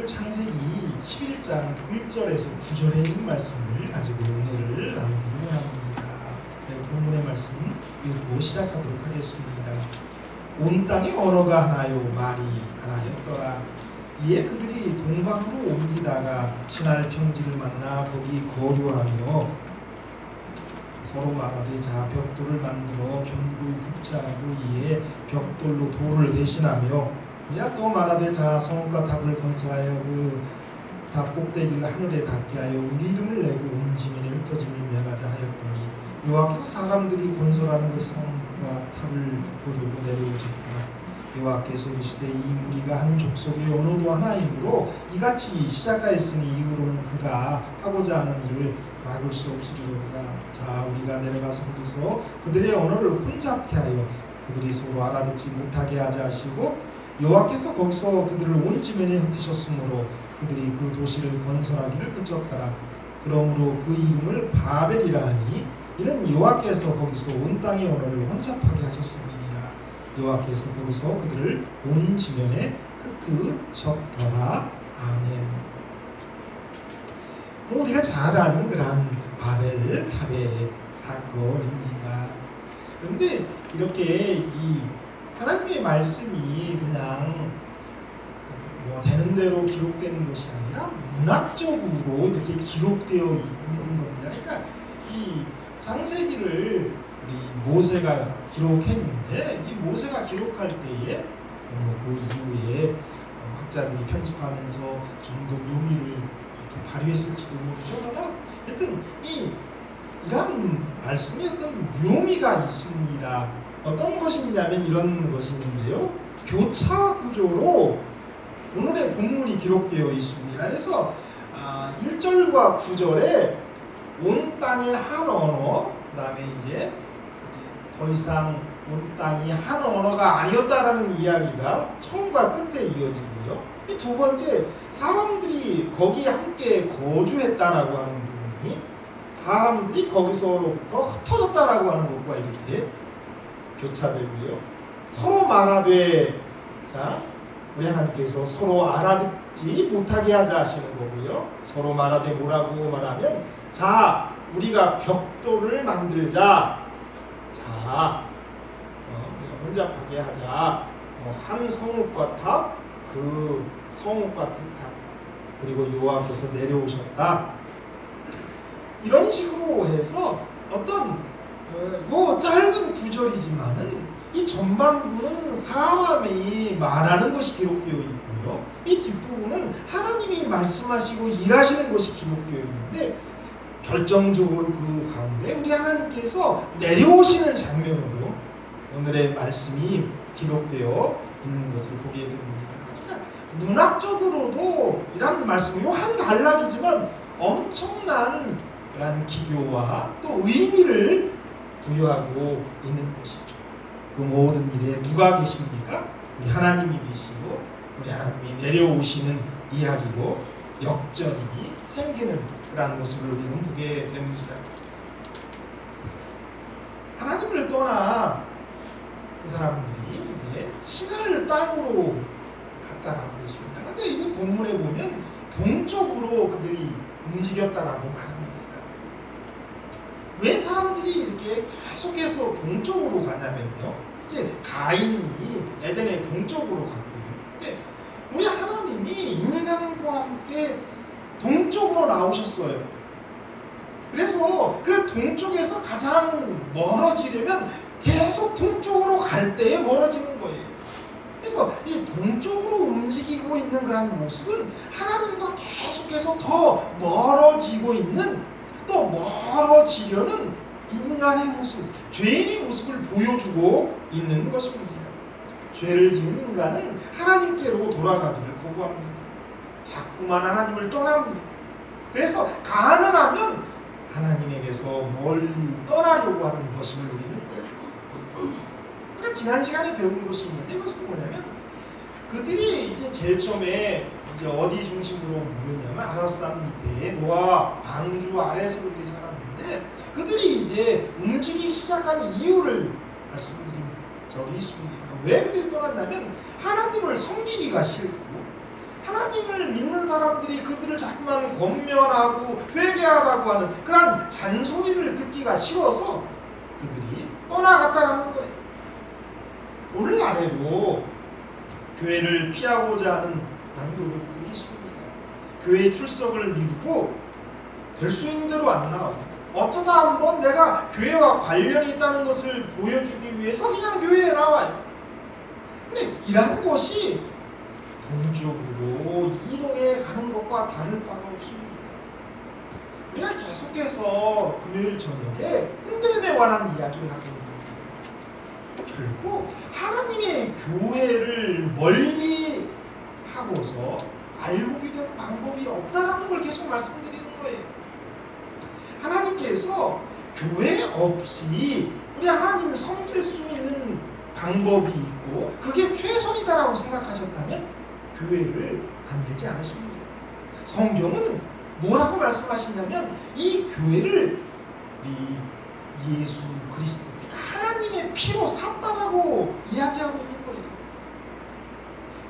오늘 창세기 11장 1절에서 9절에 있는 말씀을 가지고 은혜를 나누기로 합니다. 본문의 말씀 읽고 시작하도록 하겠습니다. 온 땅에 언어가 하나요 말이 하나였더라. 이에 그들이 동방으로 옮기다가 신할 평지를 만나 거기 거류하며 서로 말하되 자 벽돌을 만들어 견고히 굽자고 이에 벽돌로 돌을 대신하며 야 또 말하되 자 성과 탑을 건설하여 그 탑 꼭대기를 하늘에 닿게 하여 우리 이름을 내고 온 지면에 흩어짐을 면하자 하였더니 여호와께서 사람들이 건설하는 그 성과 탑을 보려고 내려오셨더라. 여호와께서 이르시되 이 무리가 한 족속의 언어도 하나이므로 이같이 시작하였으니 이후로는 그가 하고자 하는 일을 막을 수 없으리로다. 자 우리가 내려가서 거기서 그들의 언어를 혼잡케 하여 그들이 서로 알아듣지 못하게 하자 하시고 여호와께서 거기서 그들을 온 지면에 흩으셨으므로 그들이 그 도시를 건설하기를 그쳤더라. 그러므로 그 이름을 바벨이라 하니 이는 여호와께서 거기서 온 땅의 언어를 혼잡하게 하셨음이니라. 여호와께서 거기서 그들을 온 지면에 흩으셨더라. 아멘. 우리가 잘 아는 그런 바벨 탑의 사건입니다. 그런데 이렇게 이 하나님의 말씀이 그냥 되는 대로 기록되는 것이 아니라 문학적으로 이렇게 기록되어 있는 겁니다. 그러니까 이 창세기를 우리 모세가 기록했는데 이 모세가 기록할 때에 그 이후에 학자들이 편집하면서 좀 더 묘미를 이렇게 발휘했을지도 모르죠. 그러나 하여튼 이런 말씀이 어떤 묘미가 있습니다. 어떤 것이냐면 이런 것이 있는데요. 교차 구조로 오늘의 본문이 기록되어 있습니다. 그래서 1절과 9절에 온 땅의 한 언어, 그 다음에 이제 더 이상 온 땅이 한 언어가 아니었다라는 이야기가 처음과 끝에 이어지고요. 이 두 번째, 사람들이 거기에 함께 거주했다라고 하는 부분이 사람들이 거기서로부터 흩어졌다라고 하는 것과 이렇게 교차되고요. 서로 말하되 자 우리 하나님께서 서로 알아듣지 못하게 하자 하시는 거고요. 서로 말하되 뭐라고 말하면 자 우리가 벽돌을 만들자. 자 우리가 혼잡하게 하자. 한 성읍과 탑, 그 성읍과 그 탑, 그리고 여호와께서 내려오셨다. 이런 식으로 해서 어떤 요 짧은 구절이지만은 이 전반부는 사람이 말하는 것이 기록되어 있고요. 이 뒷부분은 하나님이 말씀하시고 일하시는 것이 기록되어 있는데 결정적으로 그 가운데 우리 하나님께서 내려오시는 장면으로 오늘의 말씀이 기록되어 있는 것을 보게 됩니다. 그러니까 문학적으로도 이런 말씀이 한 단락이지만 엄청난 그런 기교와 또 의미를 부여하고 있는 것이죠. 그 모든 일에 누가 계십니까? 우리 하나님이 계시고 우리 하나님이 내려오시는 이야기로 역전이 생기는 그런 모습을 우리는 보게 됩니다. 하나님을 떠나 그 사람들이 이제 신을 땅으로 갔다라고 했습니다. 근데 이제 본문에 보면 동쪽으로 그들이 움직였다라고 말합니다. 왜 사람들이 이렇게 계속해서 동쪽으로 가냐면요. 이제 가인이 에덴의 동쪽으로 갔고요. 근데 우리 하나님이 인간과 함께 동쪽으로 나오셨어요. 그래서 그 동쪽에서 가장 멀어지려면 계속 동쪽으로 갈 때에 멀어지는 거예요. 그래서 이 동쪽으로 움직이고 있는 그런 모습은 하나님과 계속해서 더 멀어지고 있는 또 멀어지려는 인간의 모습, 죄인의 모습을 보여주고 있는 것입니다. 죄를 지은 인간은 하나님께로 돌아가기를 거부합니다. 자꾸만 하나님을 떠납니다. 그래서 가능하면 하나님에게서 멀리 떠나려고 하는 것임을 우리는 그러니까 지난 시간에 배운 것이 있는데 그것은 뭐냐면 그들이 이제 제일 처음에 이제 어디 중심으로 모였냐면 아라산 밑에 노아 방주 아래에서 그들이 살았는데 그들이 이제 움직이기 시작한 이유를 말씀드린 적이 있습니다. 왜 그들이 떠났냐면 하나님을 섬기기가 싫고 하나님을 믿는 사람들이 그들을 자꾸만 권면하고 회개하라고 하는 그런 잔소리를 듣기가 싫어서 그들이 떠나갔다라는 거예요. 오늘날에도 교회를 피하고자 하는 그런 노력들이 있습니다. 교회 출석을 미루고 될 수 있는 대로 안 나오고 어쩌다 한번 내가 교회와 관련이 있다는 것을 보여주기 위해서 그냥 교회에 나와요. 근데 이러한 것이 동적으로 이동해 가는 것과 다를 바가 없습니다. 우리가 계속해서 금요일 저녁에 흔들림에 관한 이야기를 하고 있는 거예요. 결국 하나님의 교회를 멀리 하고서 알고기 되는 방법이 없다라는 걸 계속 말씀드리는 거예요. 하나님께서 교회 없이 우리 하나님을 섬길 수 있는 방법이 있고 그게 최선이다라고 생각하셨다면 교회를 만들지 않으십니다. 성경은 뭐라고 말씀하시냐면 이 교회를 예수 그리스도 하나님의 피로 샀다라고 이야기하고 있는 거예요.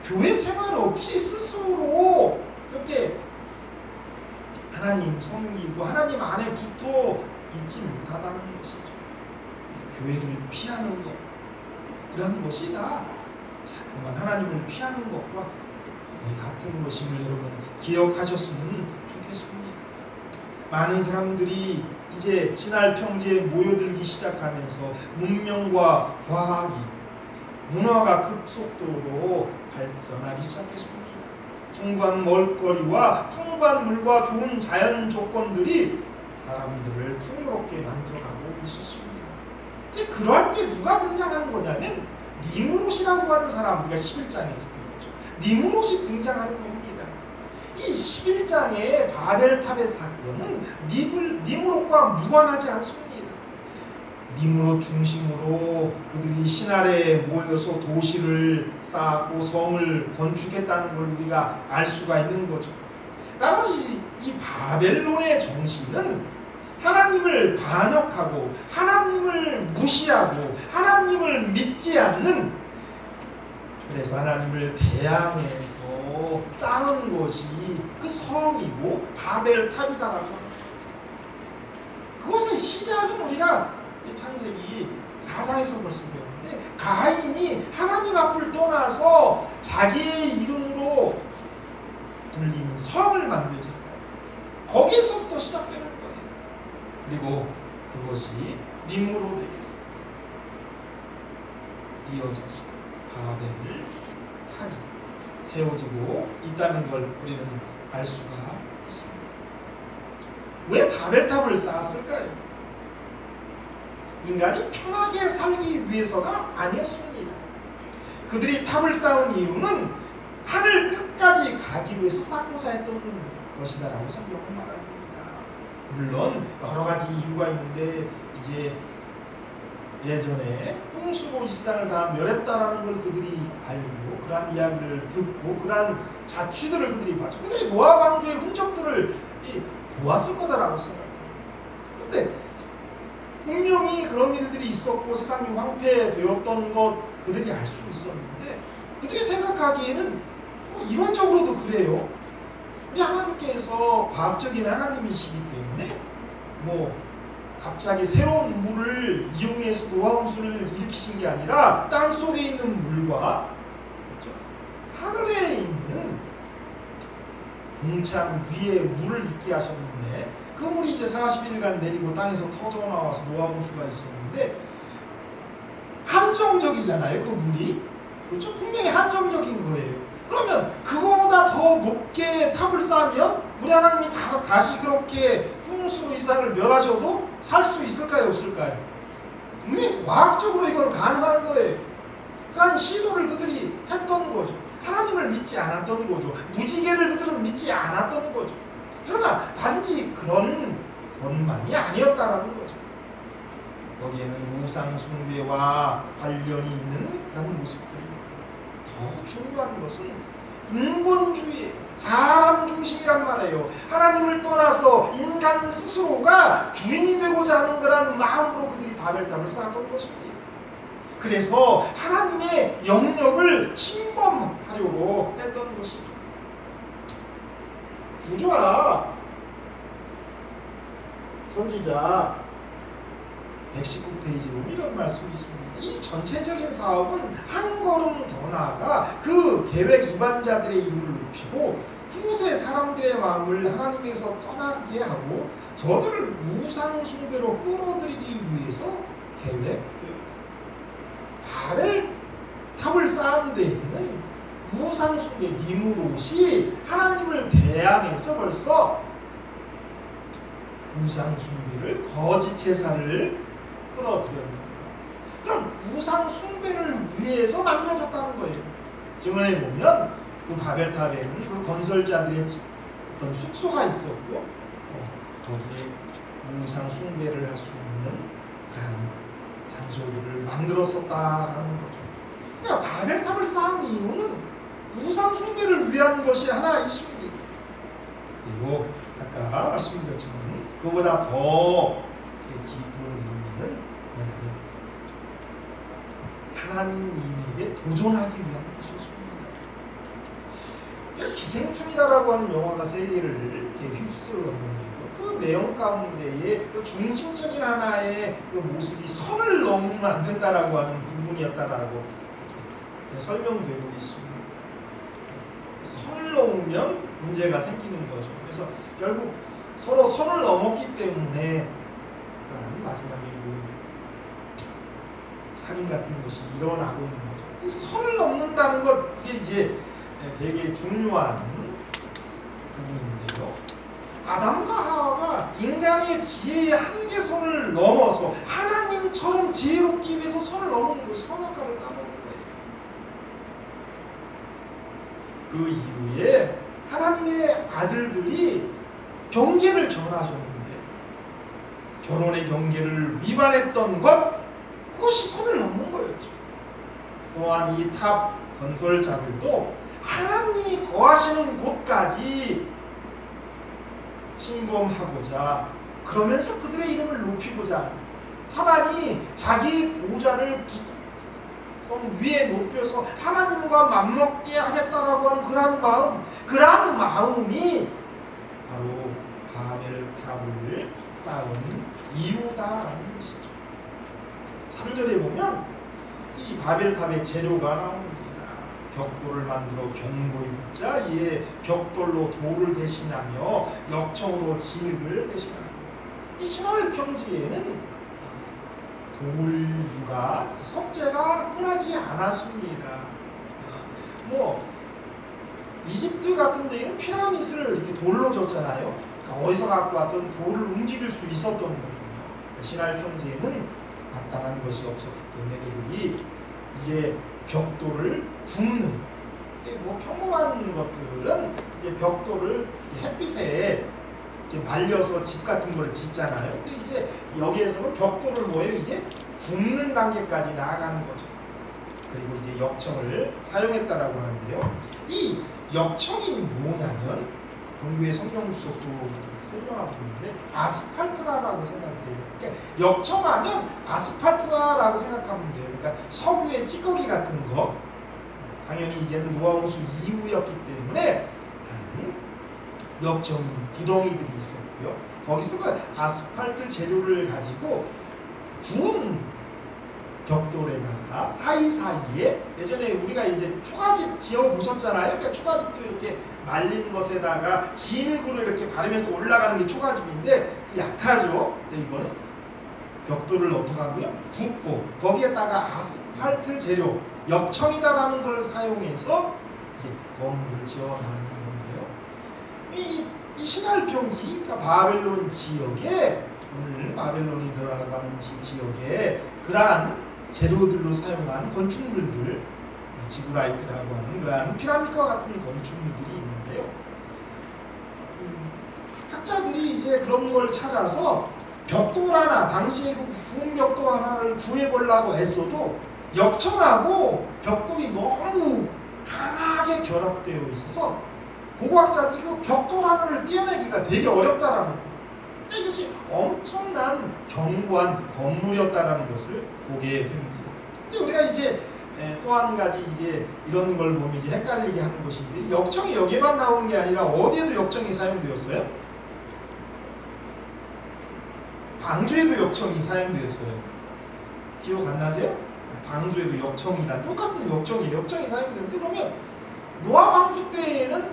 교회 생활 없이 스스로 이렇게 하나님 섬기고 하나님 안에 붙어 있지 못하다는 것이죠. 교회를 피하는 것 이런 것이 다 자꾸만 하나님을 피하는 것과 같은 것임을 여러분 기억하셨으면 좋겠습니다. 많은 사람들이 이제 신할 평지에 모여들기 시작하면서 문명과 과학이 문화가 급속도로 발전하기 시작했습니다. 풍부한 먹거리와 풍부한 물과 좋은 자연 조건들이 사람들을 풍요롭게 만들어가고 있었습니다. 이제 그럴 때 누가 등장하는 거냐면 니무롯이라고 하는 사람, 우리가 11장에서 배웠죠. 니무롯이 등장하는 겁니다. 이 11장의 바벨탑의 사건은 니무롯과 무관하지 않습니다. 니무롯 중심으로 그들이 신할에 모여서 도시를 쌓고 성을 건축했다는 걸 우리가 알 수가 있는 거죠. 따라서 이 바벨론의 정신은 하나님을 반역하고 하나님을 무시하고 하나님을 믿지 않는, 그래서 하나님을 대항해서 쌓은 것이 그 성이고 바벨탑이다라고 합니다. 그것의 시작은 우리가 창세기 4장에서 벌써 배웠는데 가인이 하나님 앞을 떠나서 자기의 이름으로 불리는 성을 만들잖아요. 거기에서부터 시작되는 거예요. 그리고 그것이 니무롯에게서 이어져서 바벨을 탑이 세워지고 있다는 걸 우리는 알 수가 있습니다. 왜 바벨탑을 쌓았을까요? 인간이 편하게 살기 위해서가 아니었습니다. 그들이 탑을 쌓은 이유는 하늘 끝까지 가기 위해서 쌓고자 했던 것이다라고 성경은 말합니다. 물론 여러 가지 이유가 있는데 이제 예전에 홍수로 이 세상을 다 멸했다라는 걸 그들이 알고 그러한 이야기를 듣고 그러한 자취들을 그들이 봤죠. 그들이 노아 방주의 흔적들을 보았을 거다라고 생각해요. 근데 분명히 그런 일들이 있었고 세상이 황폐되었던 것 그들이 알 수 있었는데 그들이 생각하기에는 이론적으로도 그래요. 우리 하나님께서 과학적인 하나님이시기 때문에 갑자기 새로운 물을 이용해서 노아홍수를 일으키신 게 아니라 땅 속에 있는 물과 그렇죠? 하늘에 있는 궁창 위에 물을 있게 하셨는데 그 물이 이제 40일간 내리고 땅에서 터져 나와서 노아홍수가 있었는데 한정적이잖아요. 그 물이. 그렇죠? 분명히 한정적인 거예요. 그러면 그거보다 더 높게 탑을 쌓으면 우리 하나님이 다시 그렇게 홍수로 이 세상을 멸하셔도 살 수 있을까요? 없을까요? 분명히 과학적으로 이건 가능한 거예요. 그러한 시도를 그들이 했던 거죠. 하나님을 믿지 않았던 거죠. 무지개를 그들은 믿지 않았던 거죠. 그러나 단지 그런 것만이 아니었다라는 거죠. 거기에는 우상 숭배와 관련이 있는 그런 모습들이 더 중요한 것은 인본주의, 사람 중심이란 말이에요. 하나님을 떠나서 인간 스스로가 주인이 되고자 하는 그런 마음으로 그들이 바벨탑을 쌓았던 것입니다. 그래서 하나님의 영역을 침범하려고 했던 것이죠. 구조화 선지자 119페이지로 이런 말씀이 있습니다. 이 전체적인 사업은 한 걸음 더 나아가 그 계획 이반자들의 이름을 높이고 후세 사람들의 마음을 하나님에서 떠나게 하고 저들을 우상 숭배로 끌어들이기 위해서 계획되었다. 바벨 탑을 쌓은 데에는 우상 숭배 니무롯이 하나님을 대항해서 벌써 우상 숭배를 거짓 제사를 끌어들였는데요. 그럼 우상 숭배를 위해서 만들어졌다는 거예요. 증언에 보면 그 바벨탑에는 그 건설자들의 어떤 숙소가 있었고 거기에 우상 숭배를 할 수 있는 그런 장소들을 만들었었다라는 거죠. 그러니까 바벨탑을 쌓은 이유는 우상 숭배를 위한 것이 하나 있습니다. 그리고 아까 말씀드렸지만 그보다 더 깊은 의미는 뭐냐면 하나님에게 도전하기 위한 것이었습니다. 기생충이다라고 하는 영화가 세계를 이렇게 휩쓸었는데요. 그 내용 가운데에 그 중심적인 하나의 그 모습이 선을 넘으면 안 된다라고 하는 부분이었다라고 이렇게 설명되고 있습니다. 선을 넘으면 문제가 생기는 거죠. 그래서 결국 서로 선을 넘었기 때문에 마지막에 살인 같은 것이 일어나고 있는 거죠. 이 선을 넘는다는 것 이게 이제 되게 중요한 부분인데요. 아담과 하와가 인간의 지혜의 한계선을 넘어서 하나님처럼 지혜롭기 위해서 선을 넘은 것이 선악과를 따먹은 거예요. 그 이후에 하나님의 아들들이 경계를 전하셨는데 결혼의 경계를 위반했던 것 그것이 선을 넘는 거였죠. 또한 이 탑 건설자들도 하나님이 거하시는 곳까지 침범하고자 그러면서 그들의 이름을 높이고자 사단이 자기 보좌를 성 위에 높여서 하나님과 맞먹게 하겠다라고 하는 그러한 마음이 바로 바벨탑을 쌓은 이유다라는 것이죠. 3절에 보면 이 바벨탑의 재료가 나옵니다. 벽돌을 만들어 견고히 굽자 이에 벽돌로 돌을 대신하며 역청으로 진흙을 대신하고 이 신화의 평지에는 돌유가 석재가 흔하지 않았습니다. 이집트 같은 데는 피라밋을 이렇게 돌로 줬잖아요. 그러니까 어디서 갖고 왔던 돌을 움직일 수 있었던 거고요. 신화의 평지에는 마땅한 것이 없었기 때문에 그들이 이제 벽돌을 굽는 평범한 것들은 이제 벽돌을 햇빛에 이렇게 말려서 집 같은 걸 짓잖아요. 근데 이제 여기에서는 벽돌을 이제 굽는 단계까지 나아가는 거죠. 그리고 이제 역청을 사용했다라고 하는데요. 이 역청이 뭐냐면 공부의 성경 주석도 설명하고 있는데 아스팔트다라고 생각돼요. 그러니까 역청하면 아스팔트다라고 생각하면 돼요. 그러니까 석유의 찌꺼기 같은 거. 당연히 이제는 노아홍수 이후였기 때문에 역청인 구덩이들이 있었고요. 거기서 그 아스팔트 재료를 가지고 구운 벽돌에다가 사이사이에 예전에 우리가 이제 초가집 지어 보셨잖아요. 그러니까 초가집도 이렇게 말린 것에다가 진흙으로 이렇게 바르면서 올라가는 게 초가집인데 약하죠. 근데 이거는 벽돌을 어떻게 하고요? 굽고 거기에다가 아스팔트 재료 역청이다라는 걸 사용해서 이제 건물을 지어나가는 건데요. 이 신할평지, 그러니까 바벨론 지역에 오늘 바벨론이 들어가는 지역에 그러한 재료들로 사용한 건축물들, 지브라이트라고 하는 그러한 피라밋과 같은 건축물들이 있는데요. 학자들이 이제 그런 걸 찾아서 벽돌 하나, 당시에 그 구운 벽돌 하나를 구해보려고 했어도 역청하고 벽돌이 너무 강하게 결합되어 있어서 고고학자들이 그 벽돌 하나를 떼어내기가 되게 어렵다라는 거예요. 이것이 엄청난 견고한 건물이었다라는 것을 보게 됩니다. 근데 우리가 이제 또 또 한 가지 이제 이런 걸 보면 이제 헷갈리게 하는 것인데, 역청이 여기에만 나오는 게 아니라 어디에도 역청이 사용되었어요? 방주에도 역청이 사용되었어요. 기억 안 나세요? 방주에도 역청이랑 똑같은 역청이 사용되는데, 그러면 노아 방주 때에는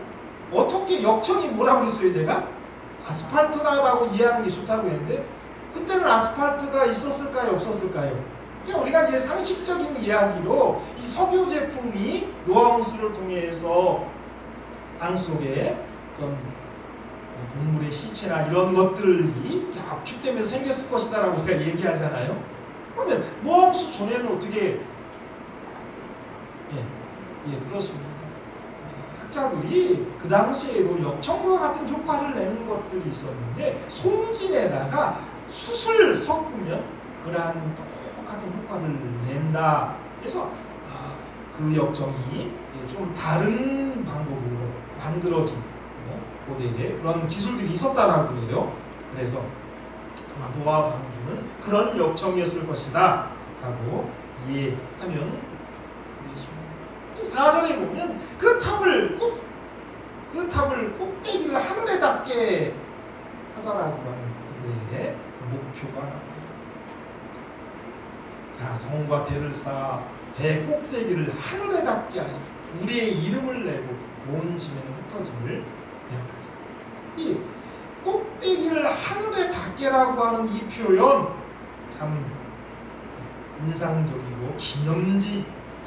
어떻게 역청이 뭐라고 그랬어요? 제가 아스팔트라고 이해하는 게 좋다고 했는데, 그때는 아스팔트가 있었을까요? 없었을까요? 그냥 우리가 이제 상식적인 이야기로 이 석유 제품이 노아 홍수를 통해서 땅 속에 어떤 동물의 시체나 이런 것들이 압축되면서 생겼을 것이다라고 우리가 얘기하잖아요. 그러면 노아 홍수 전에는 어떻게? 그렇습니다. 학자들이 그 당시에도 역청과 같은 효과를 내는 것들이 있었는데, 송진에다가 숯을 섞으면 그러한 똑같은 효과를 낸다. 그래서 그 역청이 좀 다른 방법으로 만들어진 고대에 그런 기술들이 있었다라고 해요. 그래서 아마 노아 방주는 그런 역청이었을 것이다 라고 이해하면 되겠습니다. 이 4절에 보면 그 탑을 꼭대기를 하늘에 닿게 하자라고 하는 그들의 목표가 나옵니다. 자, 성과 대를 쌓아 배 꼭대기를 하늘에 닿게 하여 우리의 이름을 내고 온 짐에는 흩어짐을 명하자. 이 꼭대기를 하늘에 닿게라고 하는 이 표현 참 인상적이고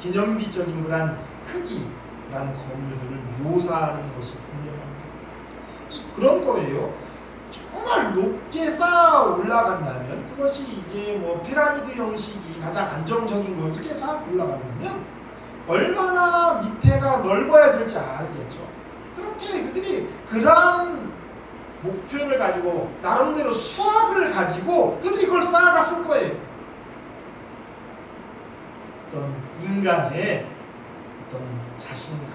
기념비적인 그런 크기라는 건물들을 묘사하는 것이 분명합니다. 그런 거예요. 정말 높게 쌓아 올라간다면, 그것이 이제 뭐 피라미드 형식이 가장 안정적인 거예요. 이렇게 쌓아 올라간다면 얼마나 밑에가 넓어야 될지 알겠죠. 그렇게 그들이 그러한 목표를 가지고 나름대로 수학을 가지고 그들이 그걸 쌓아갔을 거예요. 어떤 인간의 어떤 자신감,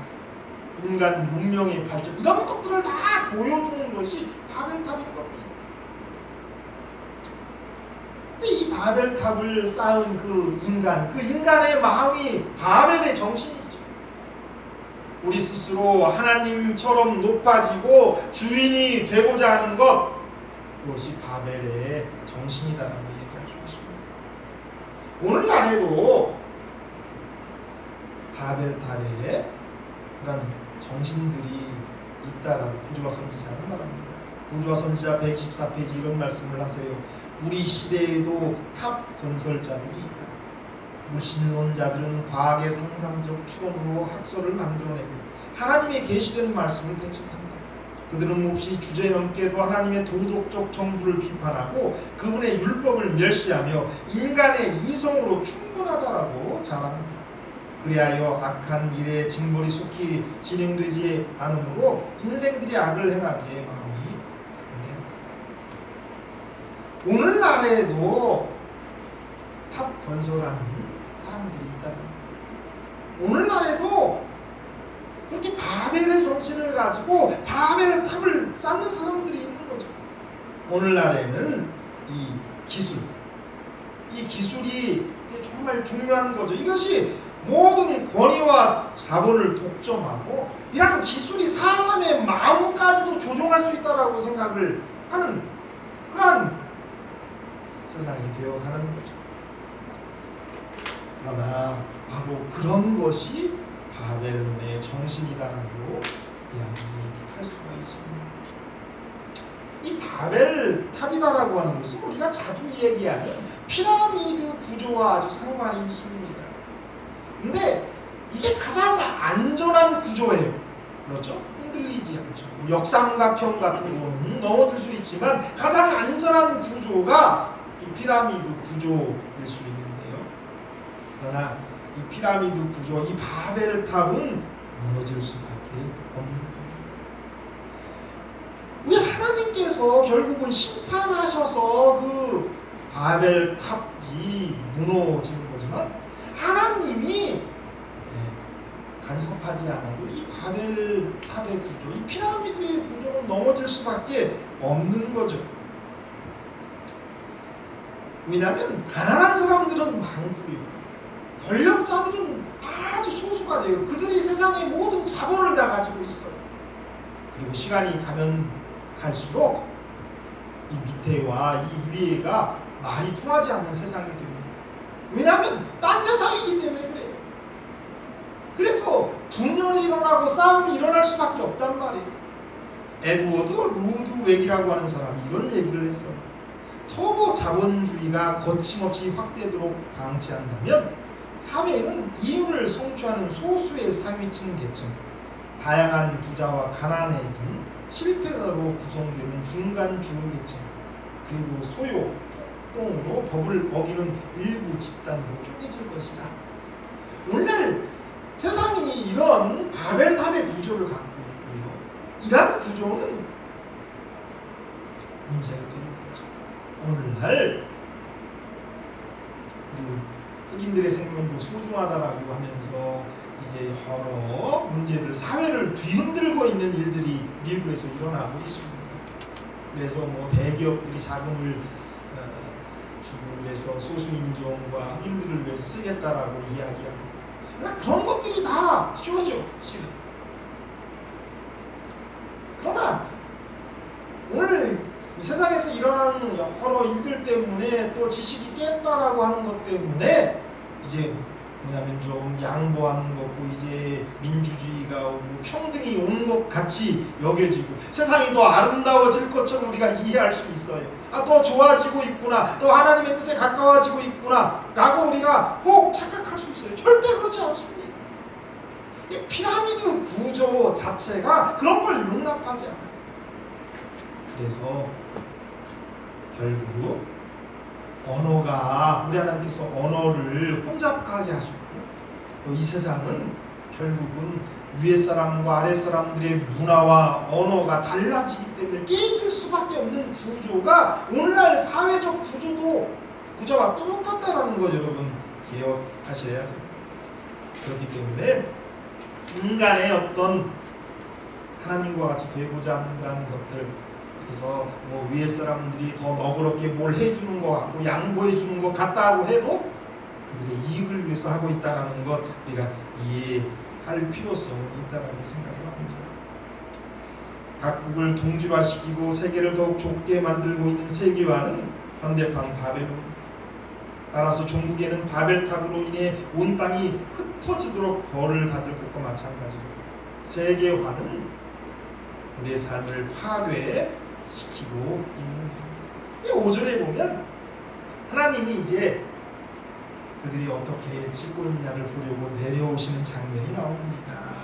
인간 문명의 발전, 이런 것들을 다 보여주는 것이 바벨탑인 겁니다. 근데 이 바벨탑을 쌓은 그 인간의 마음이 바벨의 정신이죠. 우리 스스로 하나님처럼 높아지고 주인이 되고자 하는 것, 그것이 바벨의 정신이다라고 얘기할 수 있습니다. 오늘날에도 바벨탑에 그런 정신들이 있다라고 부조와 선지자는 말합니다. 부조와 선지자 114페이지 이런 말씀을 하세요. 우리 시대에도 탑 건설자들이 있다. 물신론자들은 과학의 상상적 추론으로 학설을 만들어내고 하나님의 계시된 말씀을 배척한다. 그들은 몹시 주제넘게도 하나님의 도덕적 정부를 비판하고 그분의 율법을 멸시하며 인간의 이성으로 충분하다라고 자랑한다. 그리하여 악한 일에 징벌이 속히 진행되지 않으므로 인생들이 악을 행하기에 마음이 강대하다. 오늘날에도 탑 건설하는 사람들이 있다는 거예요. 오늘날에도 그렇게 바벨의 정신을 가지고 바벨 탑을 쌓는 사람들이 있는 거죠. 오늘날에는 이 기술이 정말 중요한 거죠. 이것이 모든 권위와 자본을 독점하고 이런 기술이 사람의 마음까지도 조종할 수 있다라고 생각을 하는 그런 세상이 되어가는 거죠. 그러나 바로 그런 것이 바벨론의 정신이다라고 이야기할 수가 있습니다. 이 바벨탑이다라고 하는 것은 우리가 자주 얘기하는 피라미드 구조와 아주 상관이 있습니다. 근데 이게 가장 안전한 구조예요. 그렇죠? 흔들리지 않죠. 역삼각형 같은 거는 넘어질 수 있지만 가장 안전한 구조가 이 피라미드 구조일 수 있는데요. 그러나 이 피라미드 구조, 이 바벨탑은 무너질 수밖에 없는 겁니다. 우리 하나님께서 결국은 심판하셔서 그 바벨탑이 무너지는 거지만 하나님이 간섭하지 않아도 이 바벨탑의 구조, 이 피라미드의 구조는 넘어질 수밖에 없는 거죠. 왜냐하면 가난한 사람들은 많고요, 권력자들은 돼요. 그들이 세상의 모든 자본을 다 가지고 있어요. 그리고 시간이 가면 갈수록 이 밑에와 이 위에가 말이 통하지 않는 세상이 됩니다. 왜냐하면 딴 세상이기 때문에 그래요. 그래서 분열이 일어나고 싸움이 일어날 수밖에 없단 말이에요. 에드워드 루드웩이라고 하는 사람이 이런 얘기를 했어요. 터보 자본주의가 거침없이 확대되도록 방치한다면 사회는 이윤을 성취하는 소수의 상위층 계층, 다양한 부자와 가난해진 실패자로 구성되는 중간 주요 계층, 그리고 소요, 폭동으로 법을 어기는 일부 집단으로 쪼개질 것이다. 오늘 세상이 이런 바벨탑의 구조를 갖고 있고요. 이러한 구조는 문제가 되는 거죠. 오늘날 흑인들의 생명도 소중하다라고 하면서 이제 여러 문제들, 사회를 뒤흔들고 있는 일들이 미국에서 일어나고 있습니다. 그래서 뭐 대기업들이 자금을 주고 그래서 소수인종과 흑인들을 위해 쓰겠다라고 이야기하고, 그런 것들이 다 쇼죠, 실은. 그러나 오늘 세상에서 일어나는 여러 일들 때문에 또 지식이 깼다라고 하는 것 때문에 이제 뭐냐면 좀 양보하는 거고 이제 민주주의가 오고 평등이 온 것 같이 여겨지고 세상이 더 아름다워질 것처럼 우리가 이해할 수 있어요. 더 좋아지고 있구나, 더 하나님의 뜻에 가까워지고 있구나 라고 우리가 꼭 착각할 수 있어요. 절대 그렇지 않습니다. 이 피라미드 구조 자체가 그런 걸 용납하지 않아요. 그래서 결국 언어가, 우리 하나님께서 언어를 혼잡하게 하셨고, 또 이 세상은 결국은 위에 사람과 아래 사람들의 문화와 언어가 달라지기 때문에 깨질 수밖에 없는 구조가 오늘날 사회적 구조와 똑같다라는 거 여러분 기억하셔야 됩니다. 그렇기 때문에 인간의 어떤 하나님과 같이 되고자 하는 것들, 그래서 뭐 위에 사람들이 더 너그럽게 뭘 해주는 것 같고 양보해주는 것 같다고 해도 그들의 이익을 위해서 하고 있다는 것 우리가 이해할 필요성이 있다라고 생각을 합니다. 각국을 동질화시키고 세계를 더욱 좁게 만들고 있는 세계화는 현대판 바벨론입니다. 따라서 종국에는 바벨탑으로 인해 온 땅이 흩어지도록 벌을 받을 것과 마찬가지로 세계화는 우리의 삶을 파괴시키고 있는 겁니다. 5절에 보면 하나님이 이제 그들이 어떻게 짓고 있냐를 보려고 내려오시는 장면이 나옵니다.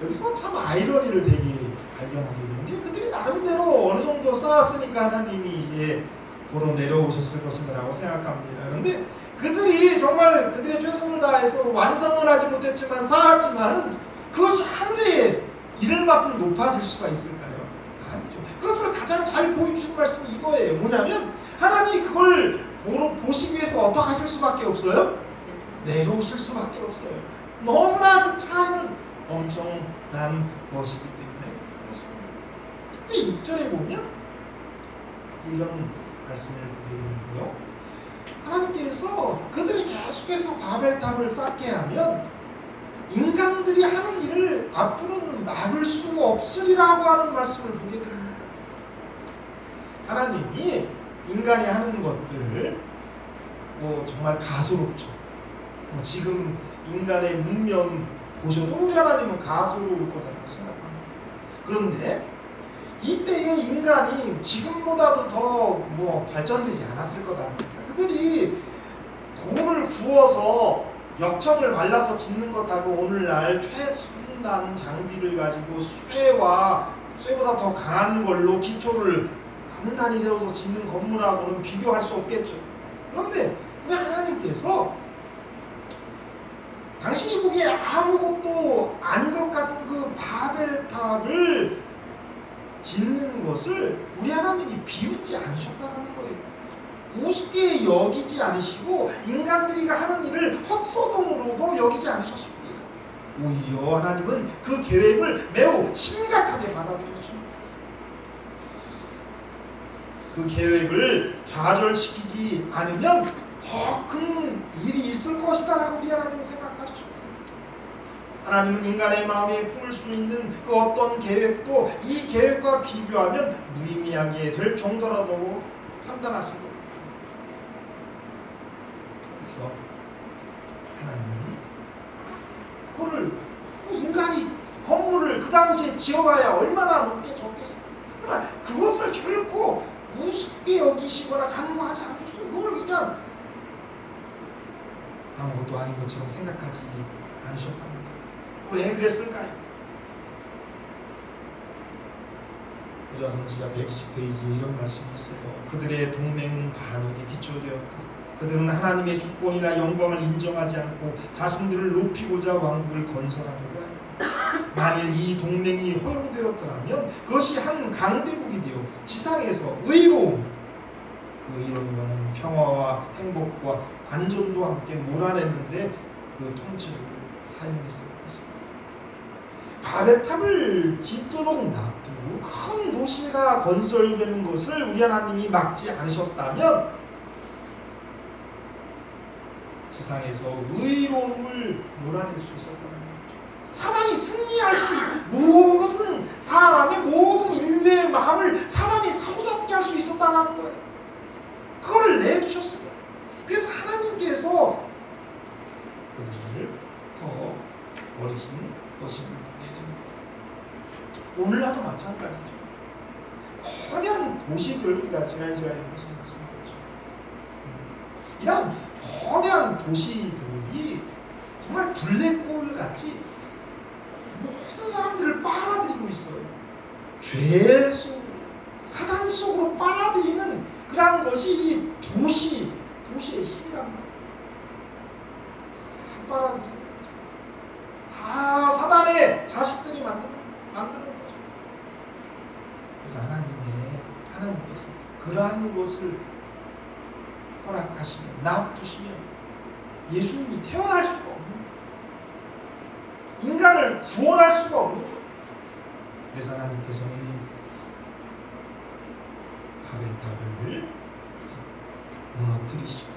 여기서 참 아이러니를 되게 발견하게 되는데, 그들이 나름대로 어느 정도 쌓았으니까 하나님이 이제 보러 내려오셨을 것이라고 생각합니다. 그런데 그들이 정말 그들의 최선을 다해서 완성은 하지 못했지만 쌓았지만은 그것이 하늘의 이를만큼 높아질 수가 있을까요? 아니죠. 그것을 가장 잘 보여주신 말씀이 이거예요. 뭐냐면 하나님이 그걸 보시기 위해서 어떻게 하실 수밖에 없어요? 내려오실 수밖에 없어요. 너무나 그 차이는 엄청난 것이기 때문에 그렇습니다. 근데 6절에 보면 이런 말씀을 보게 되는데요. 하나님께서 그들이 계속해서 바벨탑을 쌓게 하면 인간들이 하는 일을 앞으로는 막을 수 없으리라고 하는 말씀을 보게 됩니다. 하나님이 인간이 하는 것들 정말 가소롭죠. 지금 인간의 문명 보셔도 우리 하나님은 가소로울 거다라고 생각합니다. 그런데 이때의 인간이 지금보다도 더 발전되지 않았을 거다. 그들이 돌을 구워서 역청을 발라서 짓는 것하고 오늘날 최첨단 장비를 가지고 쇠보다 더 강한 걸로 기초를 단단히 세워서 짓는 건물하고는 비교할 수 없겠죠. 그런데 우리 하나님께서 당신이 보기에 아무것도 아닌 것 같은 그 바벨탑을 짓는 것을 우리 하나님이 비웃지 않으셨다는 거예요. 우습게 여기지 않으시고 인간들이 하는 일을 헛소동으로도 여기지 않으셨습니다. 오히려 하나님은 그 계획을 매우 심각하게 받아들였습니다. 그 계획을 좌절시키지 않으면 더 큰 일이 있을 것이다 것이다라고 우리 하나님이 생각하셨습니다. 하나님은 인간의 마음에 품을 수 있는 그 어떤 계획도 이 계획과 비교하면 무의미하게 될 정도라고 판단하신 겁니다. 그래서 하나님은 그거를 인간이 건물을 그 당시에 지어봐야 얼마나 높게 졌겠어요. 그러나 그것을 결코 우습게 여기시거나 간과하지 않으셨어요. 그걸 그냥 아무것도 아닌 것처럼 생각하지 않으셨답니다. 왜 그랬을까요? 고자성시자 110페이지에 이런 말씀이 있어요. 그들의 동맹은 반역에 기초되었다. 그들은 하나님의 주권이나 영광을 인정하지 않고 자신들을 높이고자 왕국을 건설하려고 했다. 만일 이 동맹이 허용되었더라면 그것이 한 강대국이 되어 지상에서 의로움, 그 이론과는 평화와 행복과 안전도 함께 몰아내는데 그 통치를 사용했을 것이다. 바벨탑을 짓도록 놔두고 큰 도시가 건설되는 것을 우리 하나님이 막지 않으셨다면 지상에서 의로움을 몰아낼 수 있었다는 거죠. 사단이 승리할 수 있는 모든 사람의 모든 인류의 마음을 사단이 사로잡게 할 수 있었다는 거예요. 그걸 내두셨습니다. 그래서 하나님께서 그들을 더 버리신 것입니다. 오늘날도 마찬가지죠. 거대한 도시들, 우리가 지난 시간에 무슨 말씀드렸지만 이런 거대한 도시들이 정말 블랙홀같이 모든 사람들을 빨아들이고 있어요. 죄 속으로, 사단 속으로 빨아들이는 그런 것이 이 도시의 힘이란 말이에요. 빨아들이는 거죠. 다 사단의 자식들이 만드는 거죠. 그래서 하나님께서 그러한 것을 허락하시면, 놔두시면 예수님이 태어날 수가 없는 거예요. 인간을 구원할 수가 없는 거예요. 그래서 하나님께서는 바벨탑을 무너뜨리시고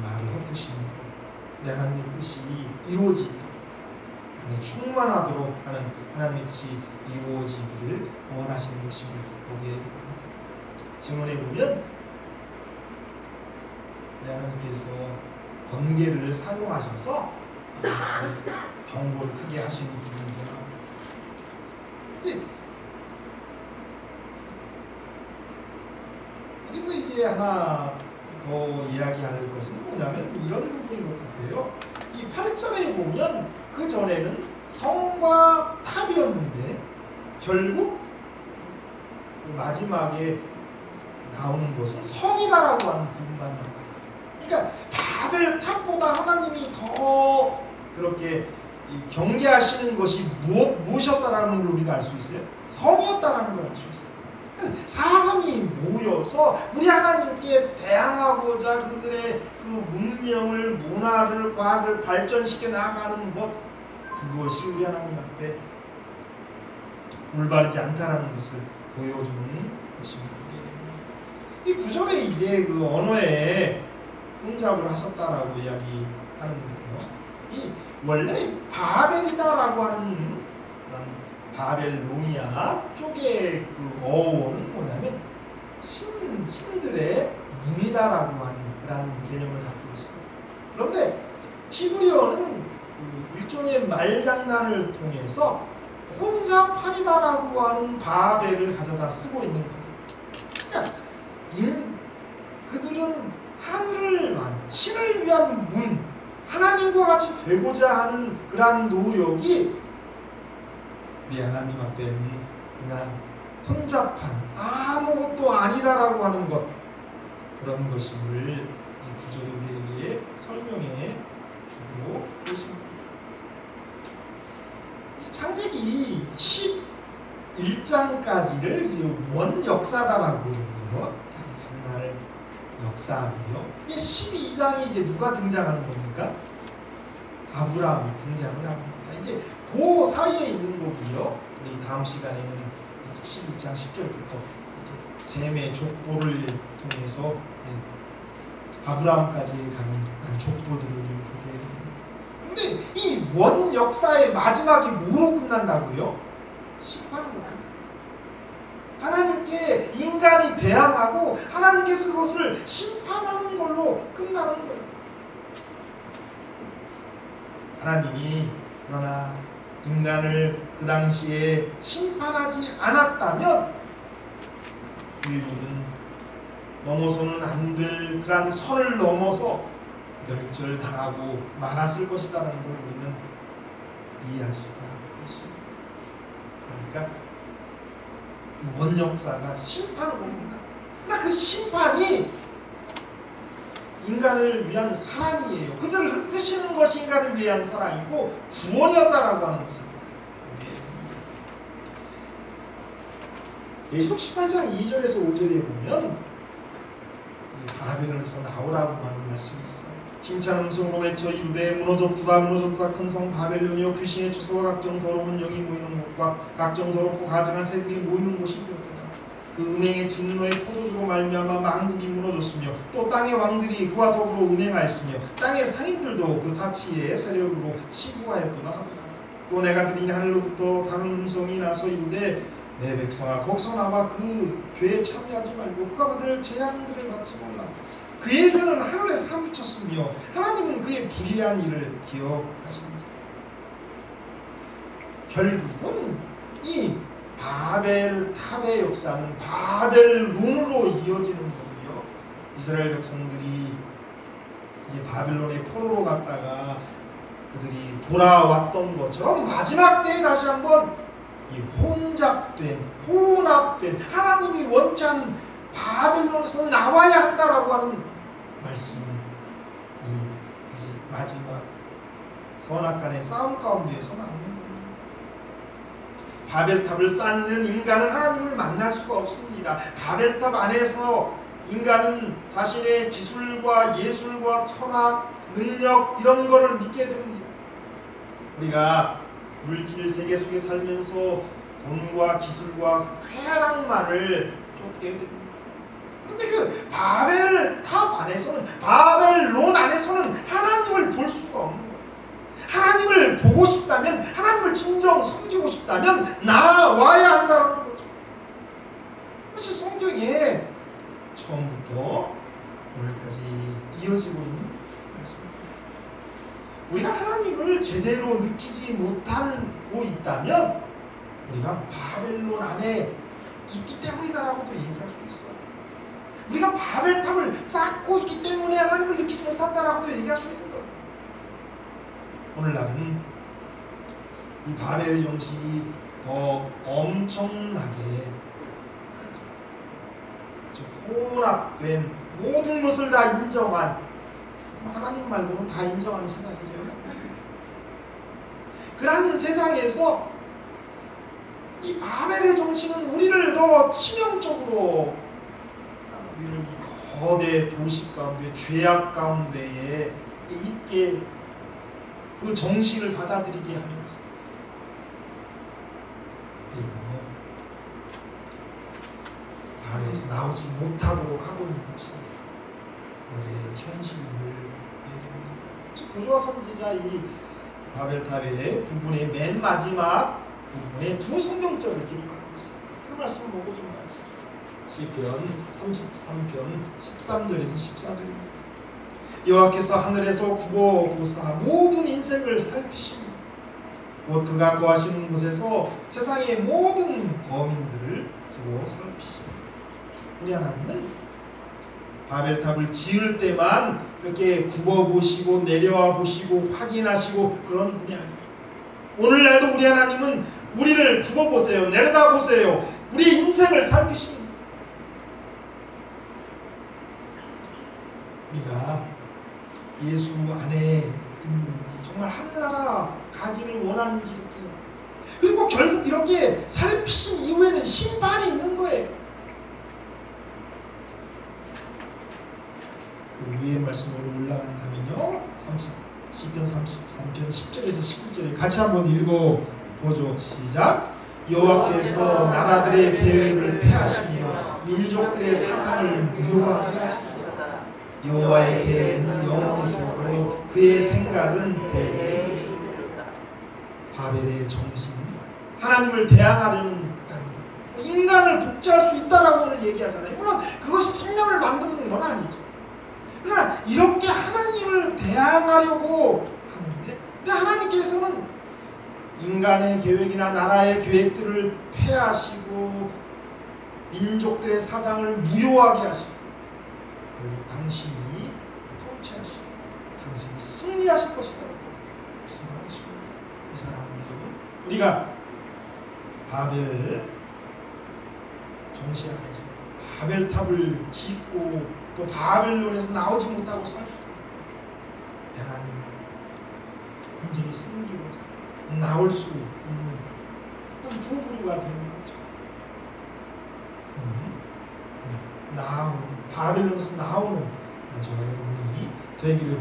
말을 헛드시는 거예요. 하나님의 뜻이 이루어지기를, 땅에 충만하도록 하는 하나님의 뜻이 이루어지기를 원하시는 것임을 보게 됩니다. 증언에 보면 하나님께서 번개를 사용하셔서 경보를 크게 하시는 부분도 나옵니다. 근데 여기서 이제 하나 더 이야기할 것은 뭐냐면 이런 부분인 것 같아요. 이 8절에 보면 그 전에는 성과 탑이었는데 결국 마지막에 나오는 것은 성이다라고 하는 부분만 나와요. 그러니까 바벨탑보다 하나님이 더 그렇게 경계하시는 것이 무엇이었다라는 걸 우리가 알 수 있어요. 성이었다라는 걸 알 수 있어요. 사람이 모여서 우리 하나님께 대항하고자 그들의 그 문명을, 문화를, 과학을 발전시켜 나아가는 것, 그것이 우리 하나님 앞에 올바르지 않다라는 것을 보여주는 것임을 보게 됩니다. 이 구절에 이제 그 언어에 혼잡을 하셨다라고 이야기하는데요. 이 원래 바벨이다라고 하는 바벨로니아 쪽의 그 어원은 뭐냐면 신들의 문이다라고 하는 그런 개념을 갖고 있어요. 그런데 히브리어는 일종의 말장난을 통해서 혼잡하니다라고 하는 바벨을 가져다 쓰고 있는 거예요. 그러니까 그들은 하늘을 신을 위한 문, 하나님과 같이 되고자 하는 그러한 노력이 우리 하나님 앞에는 그냥 혼잡한 아무것도 아니다라고 하는 것, 그런 것임을 이 구절이 우리에게 설명해 주고 계십니다. 창세기 11장까지를 원 역사다라고 그러고요. 옛날 역사고요. 이 12장이 이제 누가 등장하는 겁니까? 아브라함이 등장을 합니다. 이제 그 사이에 있는 거고요. 우리 다음 시간에는 이제 11장 10절부터 이제 셈의 족보를 통해서 아브라함까지 가는 족보들을 원 역사의 마지막이 뭐로 끝난다고요? 심판으로 끝난다. 하나님께 인간이 대항하고 하나님께서 그것을 심판하는 걸로 끝나는 거예요. 하나님이 그러나 인간을 그 당시에 심판하지 않았다면 인류는 넘어서는 안 될 그런 선을 넘어서 멸절당하고 말았을 것이라는 걸 우리는 이해할 수가 있습니다. 그러니까 이 원역사가 심판으로 끝난다. 그러나 그 심판이 인간을 위한 사랑이에요. 그들을 흩으시는 것이 인간을 위한 사랑이고 구원이었다라고 하는 것을 예수록 18장 2절에서 5절에 보면 바벨론에서 나오라고 하는 말씀이 있어요. 힘찬 음성으로 외쳐 이르되 무너졌도다 무너졌도다 큰 성 바벨론이여 귀신의 주소와 각종 더러운 영이 모이는 곳과 각종 더럽고 가증한 새들이 모이는 곳이 되었도다. 그 음행의 진노의 포도주로 말미암아 만국이 무너졌으며 또 땅의 왕들이 그와 더불어 음행하였으며 땅의 상인들도 그 사치의 세력으로 치부하였도다 하더라. 또 내가 들으니 하늘로부터 다른 음성이 나서 이르되 내 백성아 거기서 나와 그 죄에 참여하지 말고 그가 받을 재앙들을 받지 말라. 그의 죄는 하늘에 사무쳤으며 하나님은 그의 불의한 일을 기억하신다. 결국은 이 바벨탑의 역사는 바벨론으로 이어지는 거고요. 이스라엘 백성들이 이제 바벨론의 포로로 갔다가 그들이 돌아왔던 것처럼 마지막 때에 다시 한번 이 혼잡된, 혼합된 하나님이 원치 않은 바벨론에서 나와야 한다라고 하는 말씀이 이제 마지막 선악간의 싸움 가운데에서 나오는 겁니다. 바벨탑을 쌓는 인간은 하나님을 만날 수가 없습니다. 바벨탑 안에서 인간은 자신의 기술과 예술과 철학, 능력 이런 거를 믿게 됩니다. 우리가 물질 세계 속에 살면서 돈과 기술과 쾌락만을 쫓게 됩니다. 근데 그 바벨탑 안에서는 바벨론 안에서는 하나님을 볼 수가 없는 거예요. 하나님을 보고 싶다면 하나님을 진정 섬기고 싶다면 나와야 한다는 거죠. 그것이 성경에 처음부터 오늘까지 이어지고 있는 말씀입니다. 우리가 하나님을 제대로 느끼지 못하고 있다면 우리가 바벨론 안에 있기 때문이다라고도 얘기할 수 있어요. 우리가 바벨탑을 쌓고 있기 때문에 하나님을 느끼지 못한다라고도 얘기할 수 있는 거예요. 오늘날은 이 바벨의 정신이 더 엄청나게 아주 혼합된 모든 것을 다 인정한 하나님 말고는 다 인정하는 세상이 되어요. 그러한 세상에서 이 바벨의 정신은 우리를 더 치명적으로 우리를 거대 도시 가운데 죄악 가운데에 있게 그 정신을 받아들이게 하면서 그리고 바벨에서 나오지 못하도록 하고 있는 것이 우리의 현실을 알게 됩니다. 이 구조화 선지자 이 바벨탑의 부분의 맨 마지막 부분에 두 성경절을 기록하고 있어요. 그 말씀을 보고 좀 말씀드립니다. 시편 33편 13절에서 14절입니다. 여호와께서 하늘에서 굽어보사 모든 인생을 살피시니 곧 그가 거하시는 곳에서 세상의 모든 거민들을 굽어 살피시니. 우리 하나님은 바벨탑을 지을 때만 이렇게 굽어보시고 내려와 보시고 확인하시고 그런 분이 아니에요. 오늘날도 우리 하나님은 우리를 굽어보세요. 내려다보세요. 우리 인생을 살피십니다. 우리가 예수 안에 있는지 정말 하늘나라 가기를 원하는지 이렇게 그리고 결국 이렇게 살피신 이후에는 심판이 있는 거예요. 그 위의 말씀으로 올라간다면요, 시편 33편 10절에서 11절에 같이 한번 읽어보죠. 시작. 여호와께서 나라들의 계획을 폐하시며 민족들의 사상을 무효하게 하시리라. 여호와의 계획은 영원히 서고 그의 생각은 대대에 이르리로다. 바벨의 정신, 하나님을 대항하려는 인간을 복제할 수 있다라고 오늘 얘기하잖아요. 물론 그것이 성령을 만드는 건 아니죠. 그러나 이렇게 하나님을 대항하려고 하는데, 근데 하나님께서는 인간의 계획이나 나라의 계획들을 폐하시고 민족들의 사상을 무효하게 하시고 결국 당신이 통치하시고 당신이 승리하실 것이라고 말씀하고 계십니다. 이 사랑하는 여러분, 우리가 바벨 정신 안에서 바벨탑을 짓고 또 바벨론에서 나오지 못하고 살 수도 있고, 하나님 온전히 섬기고자 나올 수 있는 어떤 두 부류가 되는 거죠. 나오는, 바벨론에서 나오는 저와 여러분이 되기를